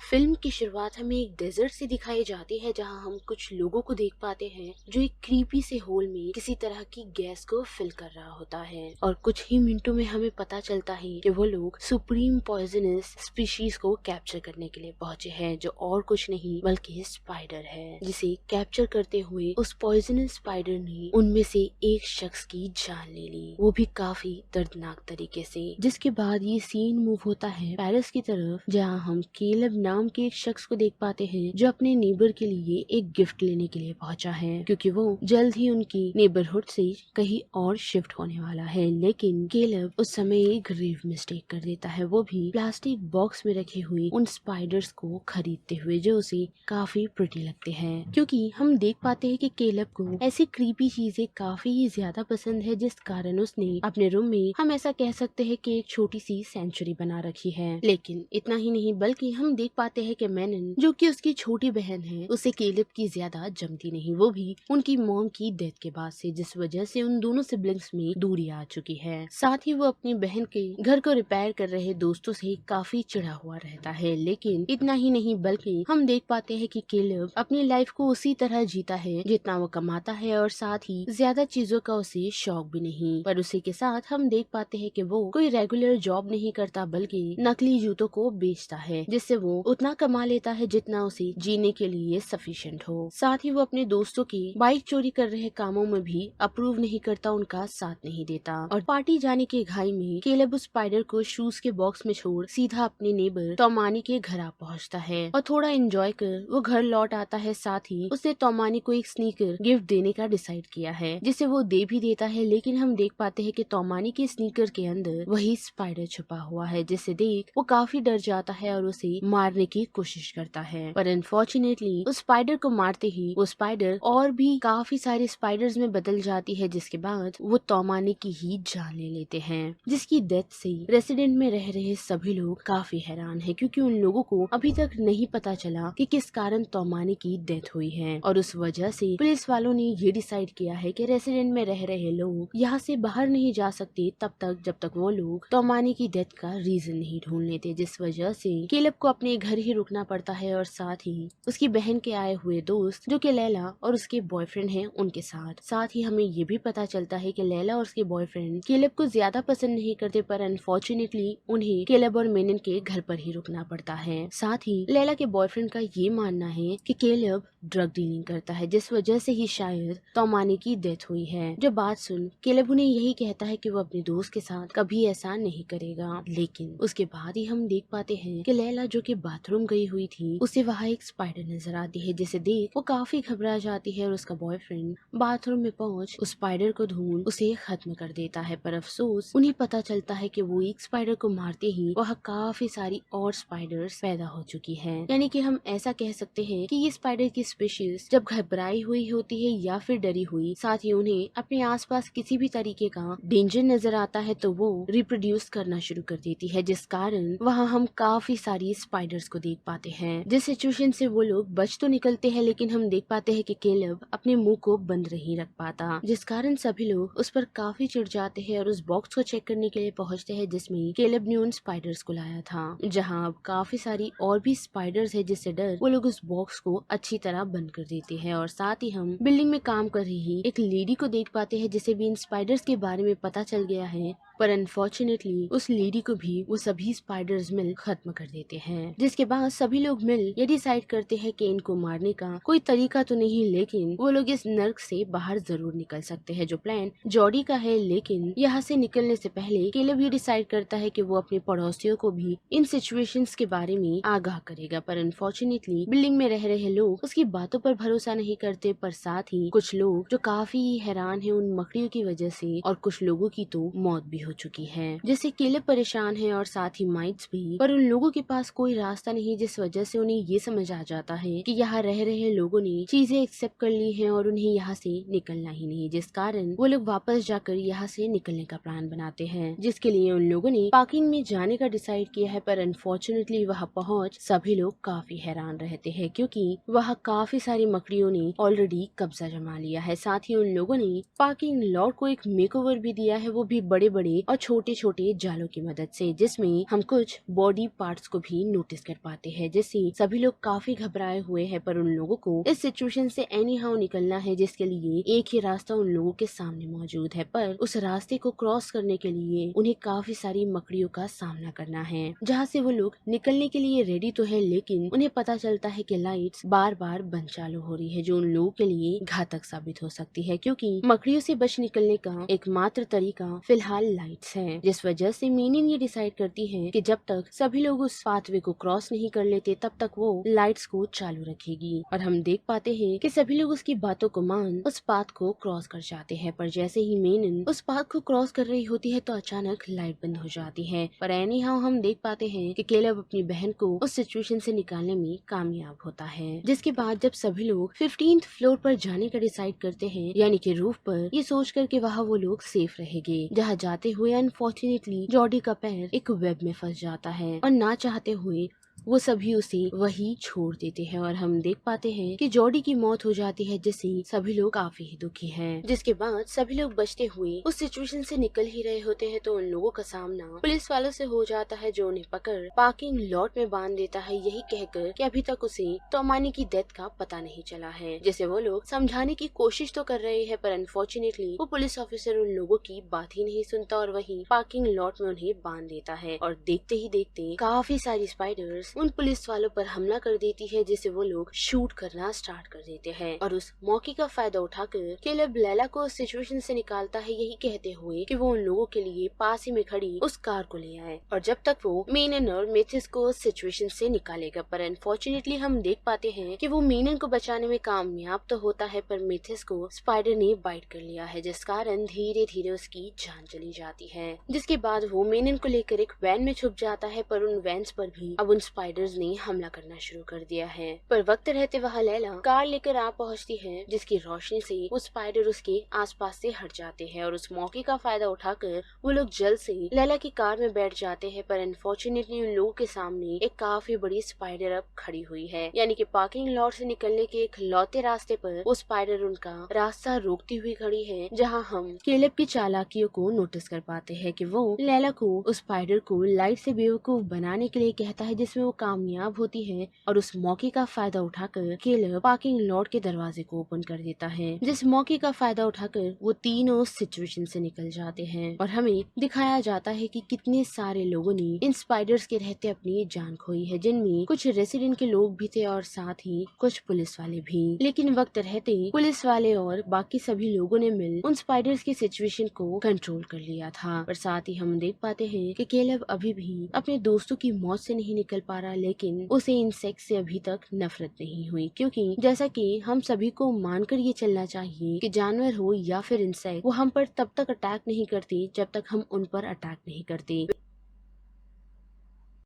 Film की शुरुआत हमें एक डेजर्ट से दिखाई जाती है जहां हम कुछ लोगों को देख पाते हैं जो एक क्रीपी से होल में किसी तरह की गैस को फिल कर रहा होता है और कुछ ही मिनटों में हमें पता चलता है कि वो लोग सुप्रीम पॉइजनस स्पीशीज को कैप्चर करने के लिए पहुंचे हैं जो और कुछ नहीं बल्कि स्पाइडर है जिसे कैप्चर करते हुए उस पॉइजनस स्पाइडर ने उनमें से एक शख्स की जान ले ली, वो भी काफी दर्दनाक तरीके से। जिसके बाद ये सीन मूव होता है पेरिस की तरफ जहाँ हम केलब नाम के एक शख्स को देख पाते हैं जो अपने नेबर के लिए एक गिफ्ट लेने के लिए पहुंचा है क्योंकि वो जल्द ही उनकी नेबरहुड से कहीं और शिफ्ट होने वाला है। लेकिन केलब उस समय एक ग्रेव मिस्टेक कर देता है, वो भी प्लास्टिक बॉक्स में रखे हुए उन स्पाइडर्स को खरीदते हुए जो उसे काफी प्रिटी लगते हैं क्योंकि हम देख पाते हैं कि केलब को ऐसी क्रीपी चीजें काफी ही ज्यादा पसंद है जिस कारण उसने अपने रूम में हम ऐसा कह सकते हैं कि एक छोटी सी सेंचुरी बना रखी है। लेकिन इतना ही नहीं बल्कि हम देख पाते हैं कि मैनन जो कि उसकी छोटी बहन है उसे केलब की ज्यादा जमती नहीं, वो भी उनकी मॉम की डेथ के बाद से, जिस वजह से उन दोनों सिबलिंग्स में दूरी आ चुकी है। साथ ही वो अपनी बहन के घर को रिपेयर कर रहे दोस्तों से काफी चिढ़ा हुआ रहता है। लेकिन इतना ही नहीं बल्कि हम देख पाते हैं कि केलब अपनी लाइफ को उसी तरह जीता है जितना वो कमाता है और साथ ही ज्यादा चीजों का उसे शौक भी नहीं। पर उसी के साथ हम देख पाते हैं कि वो कोई रेगुलर जॉब नहीं करता बल्कि नकली जूतों को बेचता है जिससे वो उतना कमा लेता है जितना उसे जीने के लिए सफिशिएंट हो। साथ ही वो अपने दोस्तों की बाइक चोरी कर रहे कामों में भी अप्रूव नहीं करता, उनका साथ नहीं देता। और पार्टी जाने के घाई में केलब उस स्पाइडर को शूज के बॉक्स में छोड़ सीधा अपने नेबर तोमानी के घर आ पहुंचता है और थोड़ा एंजॉय कर वो घर लौट आता है। साथ ही उसने तोमानी को एक स्नीकर गिफ्ट देने का डिसाइड किया है जिसे वो दे भी देता है। लेकिन हम देख पाते हैं कि तोमानी के स्नीकर के अंदर वही स्पाइडर छुपा हुआ है जिसे देख वो काफी डर जाता है और उसे मारने की कोशिश करता है। पर अनफॉर्चुनेटली उस स्पाइडर को मारते ही वो स्पाइडर और भी काफी सारे स्पाइडर्स में बदल जाती है जिसके बाद वो तोमानी की ही जान ले लेते हैं, जिसकी डेथ से रेसिडेंट में रह रहे सभी लोग काफी हैरान है क्योंकि उन लोगों को अभी तक नहीं पता चला कि किस कारण तोमानी की डेथ हुई है। और उस वजह से पुलिस वालों ने ये डिसाइड किया है कि रेसिडेंट में रह रहे लोग यहाँ से बाहर नहीं जा सकते तब तक जब तक वो लोग तोमानी की डेथ का रीजन नहीं ढूंढ लेते, जिस वजह से केलब को अपने घर ही रुकना पड़ता है और साथ ही उसकी बहन के आए हुए दोस्त जो कि लैला और उसके बॉयफ्रेंड हैं उनके साथ। साथ ही हमें ये भी पता चलता है कि लैला और उसके बॉयफ्रेंड केलब को ज्यादा पसंद नहीं करते पर अनफॉर्चुनेटली उन्हें केलब और मेनन के घर पर ही रुकना पड़ता है। साथ ही लैला के बॉयफ्रेंड का ये मानना है कि केलब ड्रग डीलिंग करता है जिस वजह से ही शायद तोमानी की डेथ हुई है। जो बात सुन केलब उन्हें यही कहता है कि वो अपने दोस्त के साथ कभी ऐसा नहीं करेगा। लेकिन उसके बाद ही हम देख पाते हैं कि लैला जो कि बाथरूम गई हुई थी उसे वहाँ एक स्पाइडर नजर आती है जिसे देख वो काफी घबरा जाती है और उसका बॉयफ्रेंड बाथरूम में पहुंच उस स्पाइडर को ढूंढ उसे खत्म कर देता है। पर अफसोस उन्हें पता चलता है कि वो एक स्पाइडर को मारते ही वहाँ काफी सारी और स्पाइडर्स पैदा हो चुकी है। यानी कि हम ऐसा कह सकते हैं कि ये स्पाइडर की स्पीशीज जब घबराई हुई होती है या फिर डरी हुई, साथ ही उन्हें अपने आसपास किसी भी तरीके का डेंजर नजर आता है तो वो रिप्रोड्यूस करना शुरू कर देती है, जिस कारण वहाँ हम काफी सारी स्पाइडर्स को देख पाते हैं। जिस सिचुएशन से वो लोग बच तो निकलते हैं लेकिन हम देख पाते हैं कि केलब अपने मुंह को बंद नहीं रख पाता, जिस कारण सभी लोग उस पर काफी चिढ़ जाते हैं और उस बॉक्स को चेक करने के लिए पहुंचते हैं जिसमें केलब ने उन स्पाइडर्स को लाया था, जहाँ अब काफी सारी और भी स्पाइडर्स है जिससे डर वो लोग उस बॉक्स को अच्छी तरह बंद कर देते हैं। और साथ ही हम बिल्डिंग में काम कर रही एक लेडी को देख पाते हैं जिसे भी इन स्पाइडर्स के बारे में पता चल गया है, पर अनफॉर्चुनेटली उस लेडी को भी वो सभी स्पाइडर्स मिल खत्म कर देते हैं। जिसके बाद सभी लोग मिल ये डिसाइड करते हैं कि इनको मारने का कोई तरीका तो नहीं, लेकिन वो लोग इस नर्क से बाहर जरूर निकल सकते हैं जो प्लान जॉडी का है। लेकिन यहाँ से निकलने से पहले केलब ये डिसाइड करता है कि वो अपने पड़ोसियों को भी इन सिचुएशंस के बारे में आगाह करेगा, पर अनफॉर्चुनेटली बिल्डिंग में रह रहे लोग उसकी बातों पर भरोसा नहीं करते। पर साथ ही कुछ लोग जो काफी हैरान है उन मकड़ियों की वजह से और कुछ लोगों की तो मौत भी हो चुकी है, जिससे केलब परेशान है और साथ ही माइट्स भी। पर उन लोगों के पास कोई रास्ता नहीं, जिस वजह से उन्हें ये समझ आ जाता है कि यहाँ रह रहे लोगों ने चीजें एक्सेप्ट कर ली हैं और उन्हें यहाँ से निकलना ही नहीं, जिस कारण वो लोग वापस जाकर यहाँ से निकलने का प्लान बनाते हैं, जिसके लिए उन लोगों ने पार्किंग में जाने का डिसाइड किया है। पर अनफॉर्चुनेटली वहाँ पहुँच सभी लोग काफी हैरान रहते हैं क्योंकि वहाँ काफी सारी मकड़ियों ने ऑलरेडी कब्जा जमा लिया है। साथ ही उन लोगों ने पार्किंग लॉट को एक मेकओवर भी दिया है, वो भी बड़े बड़े और छोटे छोटे जालों की मदद से, जिसमें हम कुछ बॉडी पार्ट्स को भी नोटिस कर पाते हैं, जिससे सभी लोग काफी घबराए हुए हैं। पर उन लोगों को इस सिचुएशन से एनी हाउ निकलना है, जिसके लिए एक ही रास्ता उन लोगों के सामने मौजूद है। पर उस रास्ते को क्रॉस करने के लिए उन्हें काफी सारी मकड़ियों का सामना करना है, जहाँ से वो लोग निकलने के लिए रेडी तो है, लेकिन उन्हें पता चलता है कि लाइट्स बार बार बंद चालू हो रही है, जो उन लोगों के लिए घातक साबित हो सकती है, क्योंकि मकड़ियों से बच निकलने का एकमात्र तरीका फिलहाल लाइट्स है। जिस वजह से मीनिन ये डिसाइड करती है कि जब तक सभी लोग उस पाथवे को क्रॉस नहीं कर लेते, तब तक वो लाइट्स को चालू रखेगी। और हम देख पाते हैं कि सभी लोग उसकी बातों को मान उस पाथ को क्रॉस कर जाते हैं। पर जैसे ही मीनिन उस पाथ को क्रॉस कर रही होती है, तो अचानक लाइट बंद हो जाती है। पर एनी हाउ हम देख पाते हैं कि केलब अपनी बहन को उस सिचुएशन से निकालने में कामयाब होता है। जिसके बाद जब सभी लोग 15th फ्लोर पर जाने का डिसाइड करते हैं, यानी कि रूफ पर, ये सोच कर के वहाँ वो लोग सेफ रहेंगे। जहाँ जाते हुए अनफॉर्चुनेटली जॉर्डी का पैर एक वेब में फंस जाता है और ना चाहते हुए वो सभी उसे वही छोड़ देते हैं। और हम देख पाते हैं कि जॉर्डी की मौत हो जाती है, जिससे सभी लोग काफी ही दुखी हैं। जिसके बाद सभी लोग बचते हुए उस सिचुएशन से निकल ही रहे होते हैं, तो उन लोगों का सामना पुलिस वालों से हो जाता है, जो उन्हें पकड़ पार्किंग लॉट में बांध देता है, यही कहकर कि अभी तक उसे तोमानी की डेथ का पता नहीं चला है। जिसे वो लोग समझाने की कोशिश तो कर रहे हैं, पर अनफॉर्चुनेटली वो पुलिस ऑफिसर उन लोगों की बात ही नहीं सुनता और वही पार्किंग लॉट में उन्हें बांध देता है। और देखते ही देखते काफी सारी स्पाइडर्स उन पुलिस वालों पर हमला कर देती है, जिसे वो लोग शूट करना स्टार्ट कर देते हैं। और उस मौके का फायदा उठाकर केलब लैला को उस सिचुएशन से निकालता है, यही कहते हुए कि वो उन लोगों के लिए पास ही में खड़ी उस कार को ले आए, और जब तक वो मीनन और मेथिस को उस सिचुएशन से निकालेगा। पर अनफॉर्चुनेटली हम देख पाते हैं कि वो मीनन को बचाने में कामयाब तो होता है, पर मेथिस को स्पाइडर ने बाइट कर लिया है, जिस कारण धीरे धीरे उसकी जान चली जाती है। जिसके बाद वो मीनन को लेकर एक वैन में छुप जाता है, पर उन वैन्स पर भी अब उन स्पाइडर्स ने हमला करना शुरू कर दिया है। पर वक्त रहते वहाँ लैला कार लेकर आ पहुँचती है, जिसकी रोशनी से वो स्पाइडर उसके आसपास से हट जाते हैं। और उस मौके का फायदा उठाकर वो लोग जल्द से लैला की कार में बैठ जाते हैं। पर अनफॉर्चुनेटली उन लोगों के सामने एक काफी बड़ी स्पाइडर अब खड़ी हुई है, यानी कि पार्किंग लॉट से निकलने के एक लौते रास्ते पर वो स्पाइडर उनका रास्ता रोकती हुई खड़ी है, जहाँ हम केलब की चालाकियों को नोटिस कर पाते हैं कि वो लैला को उस स्पाइडर को लाइट से बेवकूफ बनाने के लिए कहता है, जिसमें वो कामयाब होती है। और उस मौके का फायदा उठाकर केलब पार्किंग लॉट के दरवाजे को ओपन कर देता है, जिस मौके का फायदा उठाकर वो तीनों सिचुएशन से निकल जाते हैं। और हमें दिखाया जाता है कि कितने सारे लोगों ने इन स्पाइडर्स के रहते अपनी जान खोई है, जिनमें कुछ रेसिडेंट के लोग भी थे और साथ ही कुछ पुलिस वाले भी। लेकिन वक्त रहते पुलिस वाले और बाकी सभी लोगों ने मिल उन स्पाइडर्स की सिचुएशन को कंट्रोल कर लिया था। और साथ ही हम देख पाते हैं कि केलब अभी भी अपने दोस्तों की मौत से नहीं निकल पा रहा, लेकिन उसे इंसेक्ट से अभी तक नफरत नहीं हुई, क्योंकि जैसा कि हम सभी को मानकर ये चलना चाहिए कि जानवर हो या फिर इंसेक्ट, वो हम पर तब तक अटैक नहीं करते जब तक हम उन पर अटैक नहीं करते।